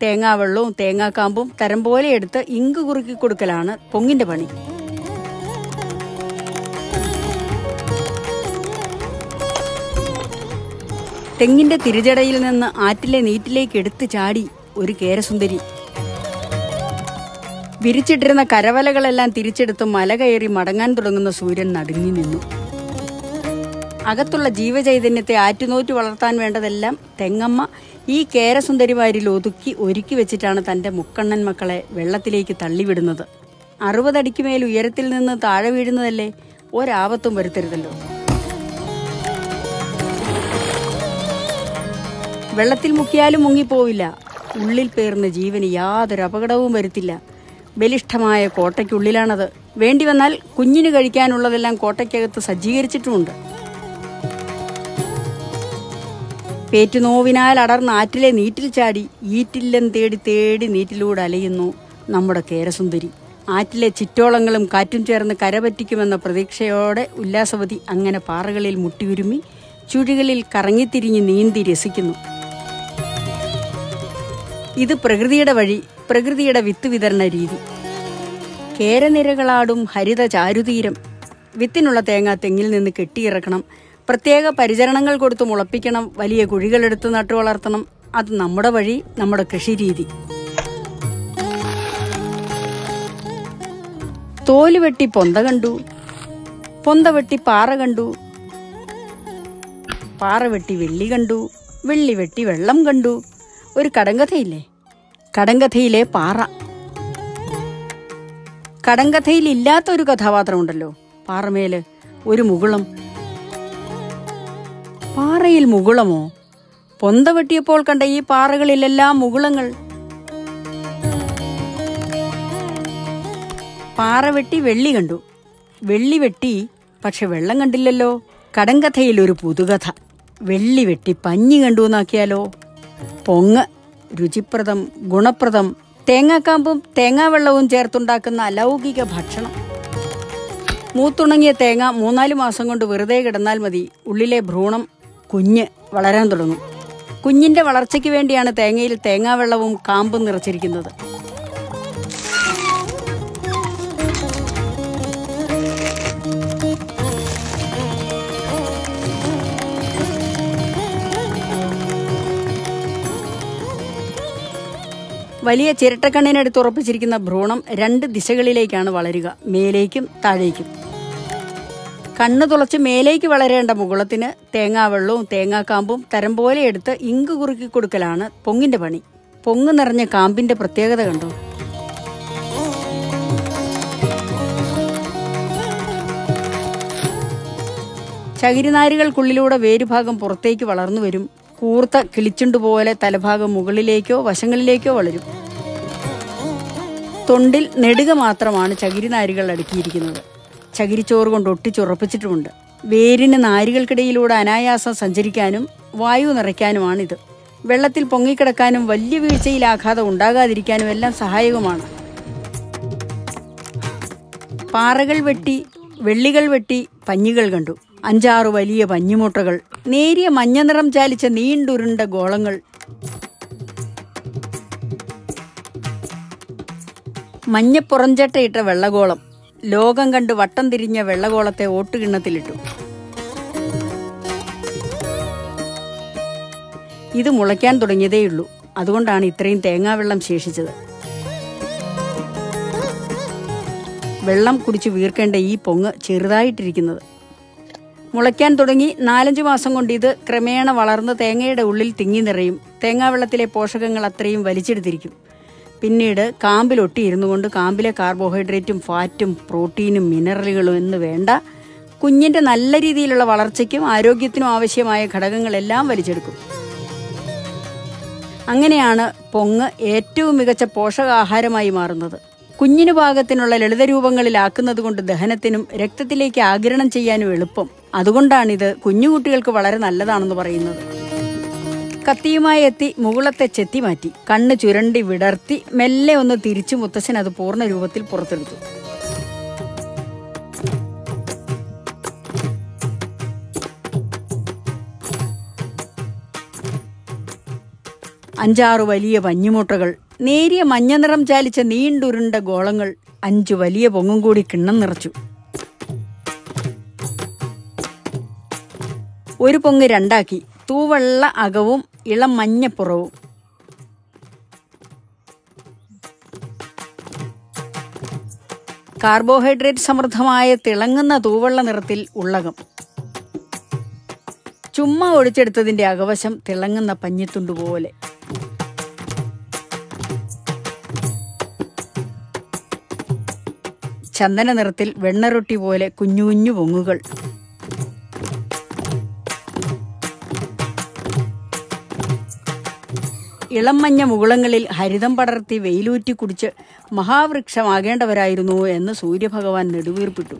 തേങ്ങാവെള്ളവും തേങ്ങാക്കാമ്പും തരം പോലെ എടുത്ത് ഇങ്ക് കുറുക്കി കൊടുക്കലാണ് പൊങ്ങിന്റെ പണി. തെങ്ങിന്റെ തിരിജടയിൽ നിന്ന് ആറ്റിലെ നീറ്റിലേക്ക് എടുത്തു ചാടി ഒരു കേരസുന്ദരി. വിരിച്ചിട്ടിരുന്ന കരവലകളെല്ലാം തിരിച്ചെടുത്ത് മല കയറി മടങ്ങാൻ തുടങ്ങുന്ന സൂര്യൻ നടുങ്ങി നിന്നു. അകത്തുള്ള ജീവചൈതന്യത്തെ ആറ്റുനോറ്റു വളർത്താൻ വേണ്ടതെല്ലാം തെങ്ങമ്മ ഈ കേരസുന്ദരിമാരിൽ ഒതുക്കി ഒരുക്കി വെച്ചിട്ടാണ് തൻ്റെ മുക്കണ്ണൻ മക്കളെ വെള്ളത്തിലേക്ക് തള്ളിവിടുന്നത്. 60 അടിക്ക് മേൽ ഉയരത്തിൽ നിന്ന് താഴെ വീഴുന്നതല്ലേ, ഒരാപത്തും വരുത്തരുതല്ലോ. വെള്ളത്തിൽ മുക്കിയാലും മുങ്ങിപ്പോവില്ല. ഉള്ളിൽ പേർന്ന ജീവന് യാതൊരു അപകടവും വരുത്തില്ല. ബലിഷ്ഠമായ കോട്ടയ്ക്കുള്ളിലാണത്. വേണ്ടി വന്നാൽ കുഞ്ഞിന് കഴിക്കാനുള്ളതെല്ലാം കോട്ടയ്ക്കകത്ത് സജ്ജീകരിച്ചിട്ടുമുണ്ട്. പേറ്റുനോവിനാൽ അടർന്ന ആറ്റിലെ നീറ്റിൽ ചാടി ഈറ്റില്ലം തേടി തേടി നീറ്റിലൂടെ അലയുന്നു നമ്മുടെ കേരസുന്ദരി. ആറ്റിലെ ചിറ്റോളങ്ങളും കാറ്റും ചേർന്ന് കരപറ്റിക്കുമെന്ന പ്രതീക്ഷയോടെ ഉല്ലാസവതി അങ്ങനെ പാറകളിൽ മുട്ടിയുരുമ്മി ചുഴികളിൽ കറങ്ങിത്തിരിഞ്ഞ് നീന്തി രസിക്കുന്നു. ഇത് പ്രകൃതിയുടെ വഴി, പ്രകൃതിയുടെ വിത്ത് വിതരണ രീതി. കേരനിരകളാടും ഹരിത ചാരുതീരം. വിത്തിനുള്ള തേങ്ങ തെങ്ങിൽ നിന്ന് കെട്ടിയിറക്കണം. പ്രത്യേക പരിചരണങ്ങൾ കൊടുത്ത് മുളപ്പിക്കണം. വലിയ കുഴികളെടുത്ത് നട്ടു വളർത്തണം. അത് നമ്മുടെ വഴി, നമ്മുടെ കൃഷിരീതി. തോല് വെട്ടി പൊന്ത കണ്ടു, പൊന്ത വെട്ടി പാറ കണ്ടു, പാറ വെട്ടി വെള്ളി കണ്ടു, വെള്ളി വെട്ടി വെള്ളം കണ്ടു. ഒരു കടങ്കഥയില്ലേ, കടങ്കഥയിലെ പാറ. കടങ്കഥയിൽ ഇല്ലാത്തൊരു കഥാപാത്രമുണ്ടല്ലോ, പാറമേല് ഒരു മുകുളം. പാറയിൽ മുകുളമോ? പൊന്ത വെട്ടിയപ്പോൾ കണ്ട ഈ പാറകളിലെല്ലാം മുകുളങ്ങൾ. പാറ വെട്ടി വെള്ളി കണ്ടു, വെള്ളി വെട്ടി പക്ഷെ വെള്ളം കണ്ടില്ലല്ലോ. കടങ്കഥയിൽ ഒരു പുതുകഥ. വെള്ളി വെട്ടി പഞ്ഞി കണ്ടു എന്നാക്കിയാലോ? പൊങ്ങ് രുചിപ്രദം, ഗുണപ്രദം, തേങ്ങാക്കാമ്പും തേങ്ങാവെള്ളവും ചേർത്തുണ്ടാക്കുന്ന അലൗകിക ഭക്ഷണം. മൂത്തുണങ്ങിയ തേങ്ങ 3-4 മാസം കൊണ്ട് വെറുതെ കിടന്നാൽ മതി. ഉള്ളിലെ ഭ്രൂണം കുഞ്ഞ് വളരാൻ തുടങ്ങും. കുഞ്ഞിന്റെ വളർച്ചയ്ക്ക് വേണ്ടിയാണ് തേങ്ങയിൽ തേങ്ങാവെള്ളവും കാമ്പും നിറച്ചിരിക്കുന്നത്. വലിയ ചിരട്ടക്കണ്ണിനടുത്ത് ഉറപ്പിച്ചിരിക്കുന്ന ഭ്രൂണം 2 ദിശകളിലേക്കാണ് വളരുക, മേലേക്കും താഴേക്കും. കണ്ണ് തുളച്ച് മേലേക്ക് വളരേണ്ട മുകുളത്തിന് തേങ്ങാവെള്ളവും തേങ്ങാക്കാമ്പും തരം പോലെ എടുത്ത് ഇങ്ക് കുറുക്കി കൊടുക്കലാണ് പൊങ്ങിന്റെ പണി. പൊങ്ങ് നിറഞ്ഞ കാമ്പിന്റെ പ്രത്യേകത കണ്ടോ? ചകിരിനാരുകൾക്കുള്ളിലൂടെ വേരുഭാഗം പുറത്തേക്ക് വളർന്നു വരും. കൂർത്ത കിളിച്ചുണ്ടുപോലെ തലഭാഗം മുകളിലേക്കോ വശങ്ങളിലേക്കോ വളരും. തൊണ്ടിൽ നെടുക മാത്രമാണ് ചകിരിനാരുകൾ അടുക്കിയിരിക്കുന്നത്. ചകിരിച്ചോറ് കൊണ്ട് ഒട്ടിച്ചുറപ്പിച്ചിട്ടുമുണ്ട്. വേരിന് നാരുകൾക്കിടയിലൂടെ അനായാസം സഞ്ചരിക്കാനും വായു നിറയ്ക്കാനുമാണിത്. വെള്ളത്തിൽ പൊങ്ങിക്കിടക്കാനും വലിയ വീഴ്ചയിൽ ആഘാതം ഉണ്ടാകാതിരിക്കാനും എല്ലാം സഹായകമാണ്. പാറകൾ വെട്ടി, വെള്ളികൾ വെട്ടി പഞ്ഞികൾ കണ്ടു. 5-6 വലിയ പഞ്ഞിമുട്ടകൾ, നേരിയ മഞ്ഞ നിറം ചാലിച്ച നീണ്ടുരുണ്ട ഗോളങ്ങൾ. മഞ്ഞപ്പുറഞ്ചട്ടയിട്ട വെള്ളഗോളം. ലോകം കണ്ട് വട്ടം തിരിഞ്ഞ വെള്ളഗോളത്തെ ഓട്ടുകിണ്ണത്തിലിട്ടു. ഇത് മുളയ്ക്കാൻ തുടങ്ങിയതേയുള്ളൂ. അതുകൊണ്ടാണ് ഇത്രയും തേങ്ങാവെള്ളം ശേഷിച്ചത്. വെള്ളം കുടിച്ചു വീർക്കേണ്ട ഈ പൊങ്ങ് ചെറുതായിട്ടിരിക്കുന്നത്. മുളയ്ക്കാൻ തുടങ്ങി 4-5 മാസം കൊണ്ട് ഇത് ക്രമേണ വളർന്ന് തേങ്ങയുടെ ഉള്ളിൽ തിങ്ങി നിറയും. തേങ്ങാവെള്ളത്തിലെ പോഷകങ്ങൾ അത്രയും വലിച്ചെടുത്തിരിക്കും. പിന്നീട് കാമ്പിലൊട്ടിയിരുന്നു കൊണ്ട് കാമ്പിലെ കാർബോഹൈഡ്രേറ്റും ഫാറ്റും പ്രോട്ടീനും മിനറലുകളും എന്ന് വേണ്ട കുഞ്ഞിൻ്റെ നല്ല രീതിയിലുള്ള വളർച്ചയ്ക്കും ആരോഗ്യത്തിനും ആവശ്യമായ ഘടകങ്ങളെല്ലാം വലിച്ചെടുക്കും. അങ്ങനെയാണ് പൊങ്ങ് ഏറ്റവും മികച്ച പോഷകാഹാരമായി മാറുന്നത്. കുഞ്ഞിനു പാകത്തിനുള്ള ലളിതരൂപങ്ങളിലാക്കുന്നത് കൊണ്ട് ദഹനത്തിനും രക്തത്തിലേക്ക് ആഗിരണം ചെയ്യാനും എളുപ്പം. അതുകൊണ്ടാണിത് കുഞ്ഞുകുട്ടികൾക്ക് വളരെ നല്ലതാണെന്ന് പറയുന്നത്. കത്തിയുമായി എത്തി മുകുളത്തെ ചെത്തി മാറ്റി കണ്ണ് ചുരണ്ടി വിടർത്തി മെല്ലെ ഒന്ന് തിരിച്ചു മുത്തശ്ശൻ അത് പൂർണ്ണ രൂപത്തിൽ പുറത്തെടുത്തു. 5-6 വലിയ പഞ്ഞിമുട്ടകൾ, നേരിയ മഞ്ഞ നിറം ചാലിച്ച നീണ്ടുരുണ്ട ഗോളങ്ങൾ, 5 വലിയ പൊങ്ങും കൂടി കിണ്ണം നിറച്ചു. ഒരു പൊങ്ങ് 2ആക്കി, തൂവെള്ള അകവും ഇളം മഞ്ഞപ്പുറവും. കാർബോഹൈഡ്രേറ്റ് സമൃദ്ധമായ തിളങ്ങുന്ന തൂവെള്ള നിറത്തിൽ ഉള്ളകം. ചുമ്മാ ഒഴിച്ചെടുത്തതിന്റെ അകവശം തിളങ്ങുന്ന പഞ്ഞിത്തുണ്ടുപോലെ. ചന്ദന നിറത്തിൽ വെണ്ണറൊട്ടി പോലെ കുഞ്ഞു കുഞ്ഞു പൊങ്ങുകൾ. ഇളം മഞ്ഞ മുകുളങ്ങളിൽ ഹരിതം പടർത്തി വെയിലൂറ്റി കുടിച്ച് മഹാവൃക്ഷമാകേണ്ടവരായിരുന്നു എന്ന് സൂര്യഭഗവാൻ നെടുവീർപ്പിട്ടു.